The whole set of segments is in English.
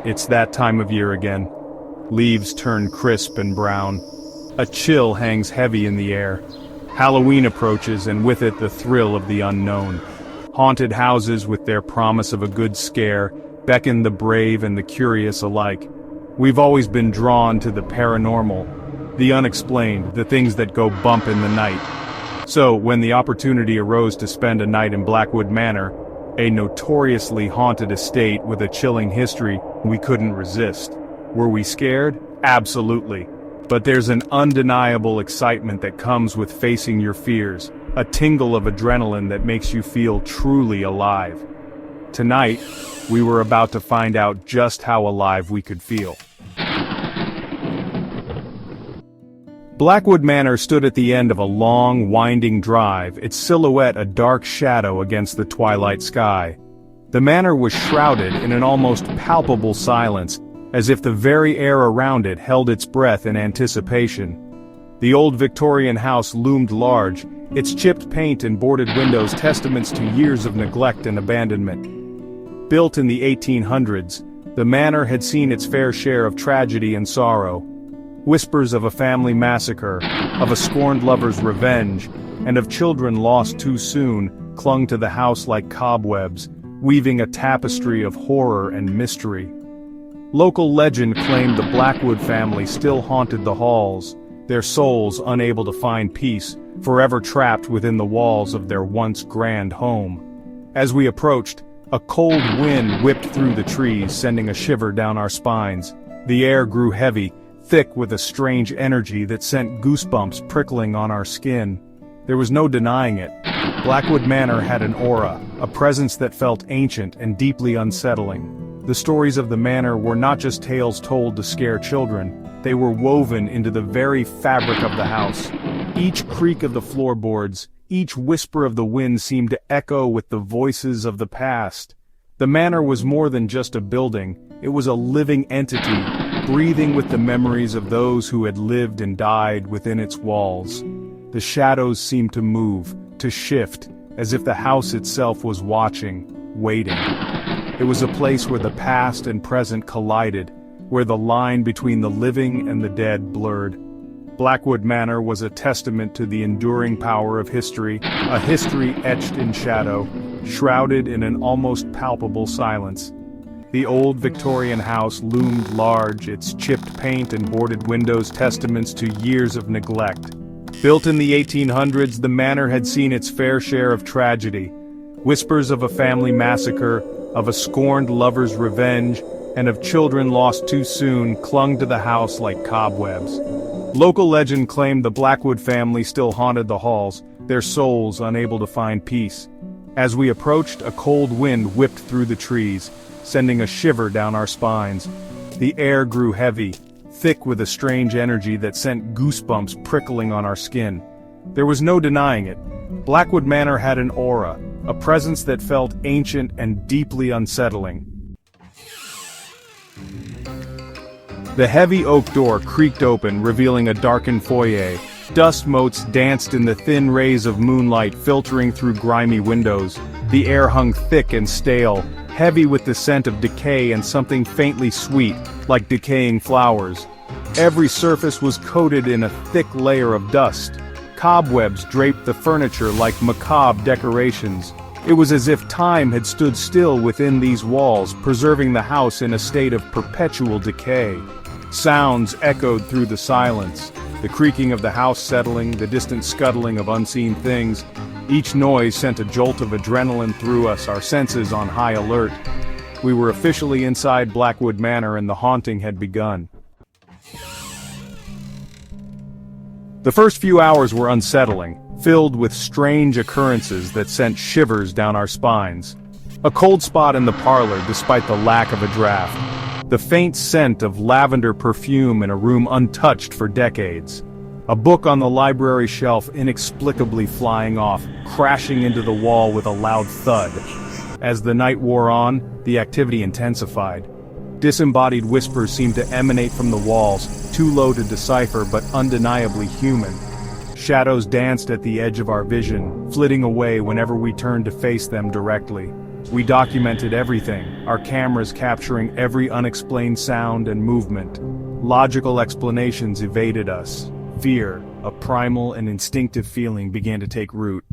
It's that time of year again. Leaves turn crisp and brown. A chill hangs heavy in the air. Halloween approaches, and with it the thrill of the unknown. Haunted houses, with their promise of a good scare, beckon the brave and the curious alike. We've always been drawn to the paranormal, the unexplained, the things that go bump in the night. So, when the opportunity arose to spend a night in Blackwood Manor, a notoriously haunted estate with a chilling history, we couldn't resist. Were we scared? Absolutely. But there's an undeniable excitement that comes with facing your fears, a tingle of adrenaline that makes you feel truly alive. Tonight, we were about to find out just how alive we could feel. Blackwood Manor stood at the end of a long, winding drive, its silhouette a dark shadow against the twilight sky. The manor was shrouded in an almost palpable silence, as if the very air around it held its breath in anticipation. The old Victorian house loomed large, its chipped paint and boarded windows testaments to years of neglect and abandonment. Built in the 1800s, the manor had seen its fair share of tragedy and sorrow. Whispers of a family massacre, of a scorned lover's revenge, and of children lost too soon clung to the house like cobwebs, weaving a tapestry of horror and mystery. Local legend claimed the Blackwood family still haunted the halls, their souls unable to find peace, forever trapped within the walls of their once grand home. As we approached, a cold wind whipped through the trees, sending a shiver down our spines. The air grew heavy, thick with a strange energy that sent goosebumps prickling on our skin. There was no denying it. Blackwood Manor had an aura, a presence that felt ancient and deeply unsettling. The stories of the manor were not just tales told to scare children, they were woven into the very fabric of the house. Each creak of the floorboards, each whisper of the wind seemed to echo with the voices of the past. The manor was more than just a building, it was a living entity, breathing with the memories of those who had lived and died within its walls. The shadows seemed to move, to shift, as if the house itself was watching, waiting. It was a place where the past and present collided, where the line between the living and the dead blurred. Blackwood Manor was a testament to the enduring power of history, a history etched in shadow, shrouded in an almost palpable silence. The old Victorian house loomed large, its chipped paint and boarded windows testaments to years of neglect. Built in the 1800s, the manor had seen its fair share of tragedy. Whispers of a family massacre, of a scorned lover's revenge, and of children lost too soon clung to the house like cobwebs. Local legend claimed the Blackwood family still haunted the halls, their souls unable to find peace. As we approached, a cold wind whipped through the trees, sending a shiver down our spines. The air grew heavy, thick with a strange energy that sent goosebumps prickling on our skin. There was no denying it. Blackwood Manor had an aura, a presence that felt ancient and deeply unsettling. The heavy oak door creaked open, revealing a darkened foyer. Dust motes danced in the thin rays of moonlight filtering through grimy windows. The air hung thick and stale, heavy with the scent of decay and something faintly sweet, like decaying flowers. Every surface was coated in a thick layer of dust. Cobwebs draped the furniture like macabre decorations. It was as if time had stood still within these walls, preserving the house in a state of perpetual decay. Sounds echoed through the silence, the creaking of the house settling, the distant scuttling of unseen things. Each noise sent a jolt of adrenaline through us, our senses on high alert. We were officially inside Blackwood Manor and the haunting had begun. The first few hours were unsettling, filled with strange occurrences that sent shivers down our spines. A cold spot in the parlor despite the lack of a draft. The faint scent of lavender perfume in a room untouched for decades. A book on the library shelf inexplicably flying off, crashing into the wall with a loud thud. As the night wore on, the activity intensified. Disembodied whispers seemed to emanate from the walls, too low to decipher but undeniably human. Shadows danced at the edge of our vision, flitting away whenever we turned to face them directly. We documented everything, our cameras capturing every unexplained sound and movement. Logical explanations evaded us. Fear, a primal and instinctive feeling, began to take root.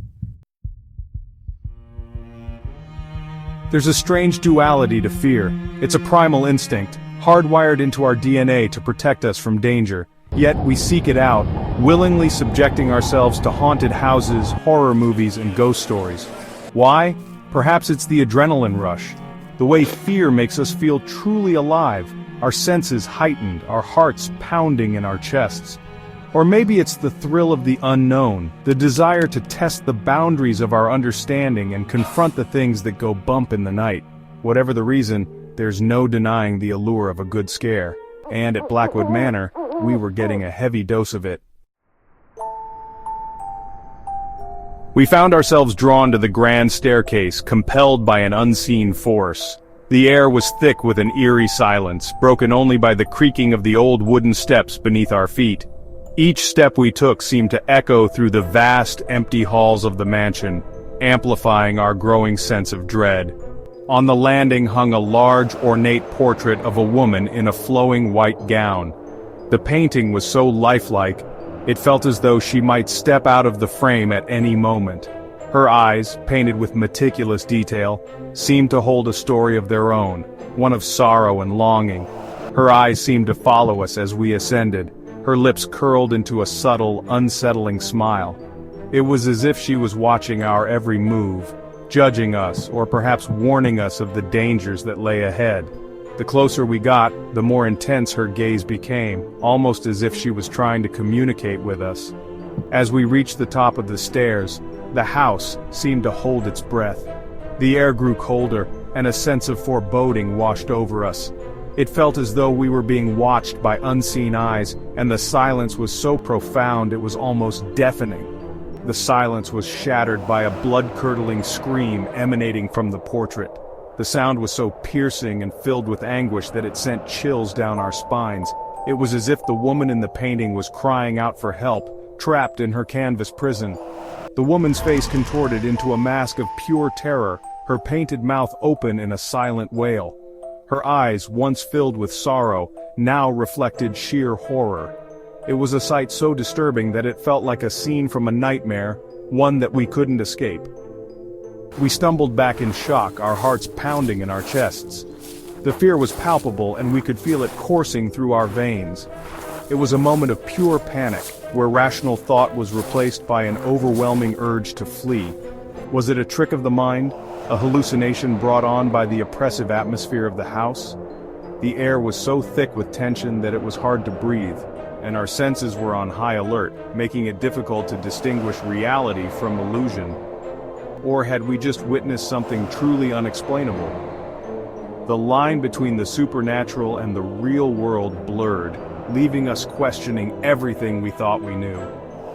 There's a strange duality to fear. It's a primal instinct, hardwired into our DNA to protect us from danger. Yet we seek it out, willingly subjecting ourselves to haunted houses, horror movies, and ghost stories. Why? Perhaps it's the adrenaline rush. The way fear makes us feel truly alive, our senses heightened, our hearts pounding in our chests. Or maybe it's the thrill of the unknown, the desire to test the boundaries of our understanding and confront the things that go bump in the night. Whatever the reason, there's no denying the allure of a good scare. And at Blackwood Manor, we were getting a heavy dose of it. We found ourselves drawn to the grand staircase, compelled by an unseen force. The air was thick with an eerie silence, broken only by the creaking of the old wooden steps beneath our feet. Each step we took seemed to echo through the vast, empty halls of the mansion, amplifying our growing sense of dread. On the landing hung a large, ornate portrait of a woman in a flowing white gown. The painting was so lifelike, it felt as though she might step out of the frame at any moment. Her eyes, painted with meticulous detail, seemed to hold a story of their own, one of sorrow and longing. Her eyes seemed to follow us as we ascended, her lips curled into a subtle, unsettling smile. It was as if she was watching our every move, judging us, or perhaps warning us of the dangers that lay ahead. The closer we got, the more intense her gaze became, almost as if she was trying to communicate with us. As we reached the top of the stairs, the house seemed to hold its breath. The air grew colder, and a sense of foreboding washed over us. It felt as though we were being watched by unseen eyes, and the silence was so profound it was almost deafening. The silence was shattered by a blood-curdling scream emanating from the portrait. The sound was so piercing and filled with anguish that it sent chills down our spines. It was as if the woman in the painting was crying out for help, trapped in her canvas prison. The woman's face contorted into a mask of pure terror, her painted mouth open in a silent wail. Her eyes, once filled with sorrow, now reflected sheer horror. It was a sight so disturbing that it felt like a scene from a nightmare, one that we couldn't escape. We stumbled back in shock, our hearts pounding in our chests. The fear was palpable, and we could feel it coursing through our veins. It was a moment of pure panic, where rational thought was replaced by an overwhelming urge to flee. Was it a trick of the mind? A hallucination brought on by the oppressive atmosphere of the house? The air was so thick with tension that it was hard to breathe, and our senses were on high alert, making it difficult to distinguish reality from illusion. Or had we just witnessed something truly unexplainable? The line between the supernatural and the real world blurred, leaving us questioning everything we thought we knew.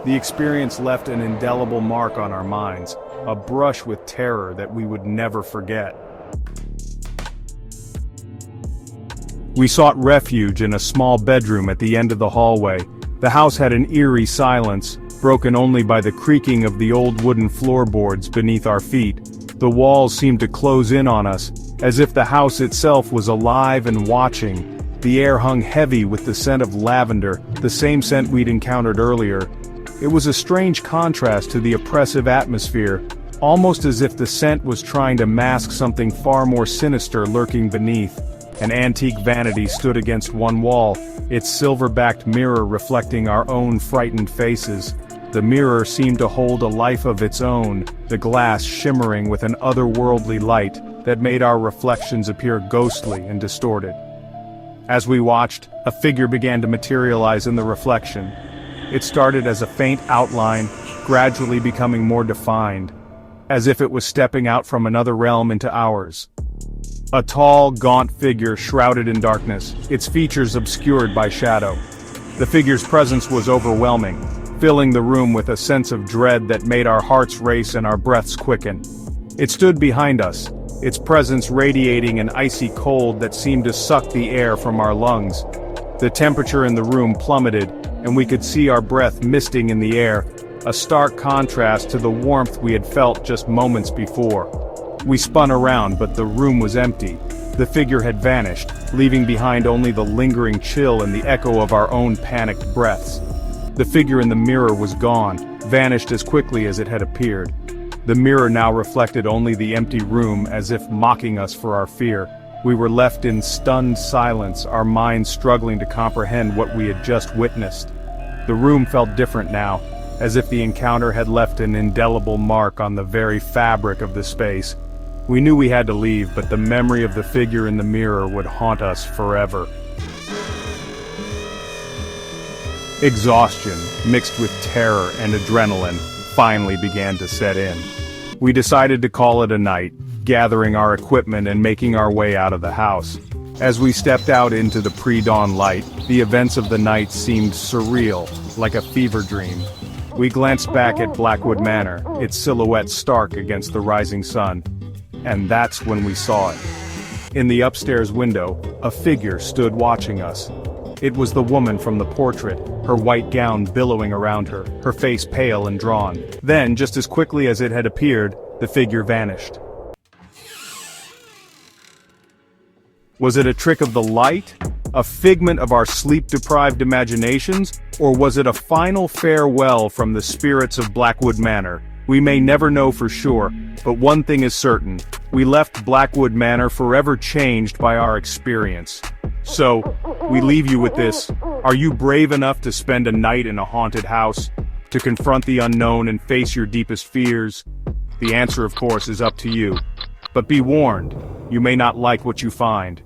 The experience left an indelible mark on our minds, a brush with terror that we would never forget. We sought refuge in a small bedroom at the end of the hallway. The house had an eerie silence, broken only by the creaking of the old wooden floorboards beneath our feet. The walls seemed to close in on us, as if the house itself was alive and watching. The air hung heavy with the scent of lavender, the same scent we'd encountered earlier. It was a strange contrast to the oppressive atmosphere, almost as if the scent was trying to mask something far more sinister lurking beneath. An antique vanity stood against one wall, its silver-backed mirror reflecting our own frightened faces. The mirror seemed to hold a life of its own, the glass shimmering with an otherworldly light that made our reflections appear ghostly and distorted. As we watched, a figure began to materialize in the reflection. It started as a faint outline, gradually becoming more defined, as if it was stepping out from another realm into ours. A tall, gaunt figure shrouded in darkness, its features obscured by shadow. The figure's presence was overwhelming, filling the room with a sense of dread that made our hearts race and our breaths quicken. It stood behind us, its presence radiating an icy cold that seemed to suck the air from our lungs. The temperature in the room plummeted, and we could see our breath misting in the air, a stark contrast to the warmth we had felt just moments before. We spun around, but the room was empty. The figure had vanished, leaving behind only the lingering chill and the echo of our own panicked breaths. The figure in the mirror was gone, vanished as quickly as it had appeared. The mirror now reflected only the empty room, as if mocking us for our fear. We were left in stunned silence, our minds struggling to comprehend what we had just witnessed. The room felt different now, as if the encounter had left an indelible mark on the very fabric of the space. We knew we had to leave, but the memory of the figure in the mirror would haunt us forever. Exhaustion, mixed with terror and adrenaline, finally began to set in. We decided to call it a night, gathering our equipment and making our way out of the house. As we stepped out into the pre-dawn light, the events of the night seemed surreal, like a fever dream. We glanced back at Blackwood Manor, its silhouette stark against the rising sun. And that's when we saw it. In the upstairs window, a figure stood watching us. It was the woman from the portrait, her white gown billowing around her, her face pale and drawn. Then, just as quickly as it had appeared, the figure vanished. Was it a trick of the light? A figment of our sleep-deprived imaginations? Or was it a final farewell from the spirits of Blackwood Manor? We may never know for sure, but one thing is certain. We left Blackwood Manor forever changed by our experience. So, we leave you with this. Are you brave enough to spend a night in a haunted house? To confront the unknown and face your deepest fears? The answer, of course, is up to you. But be warned, you may not like what you find.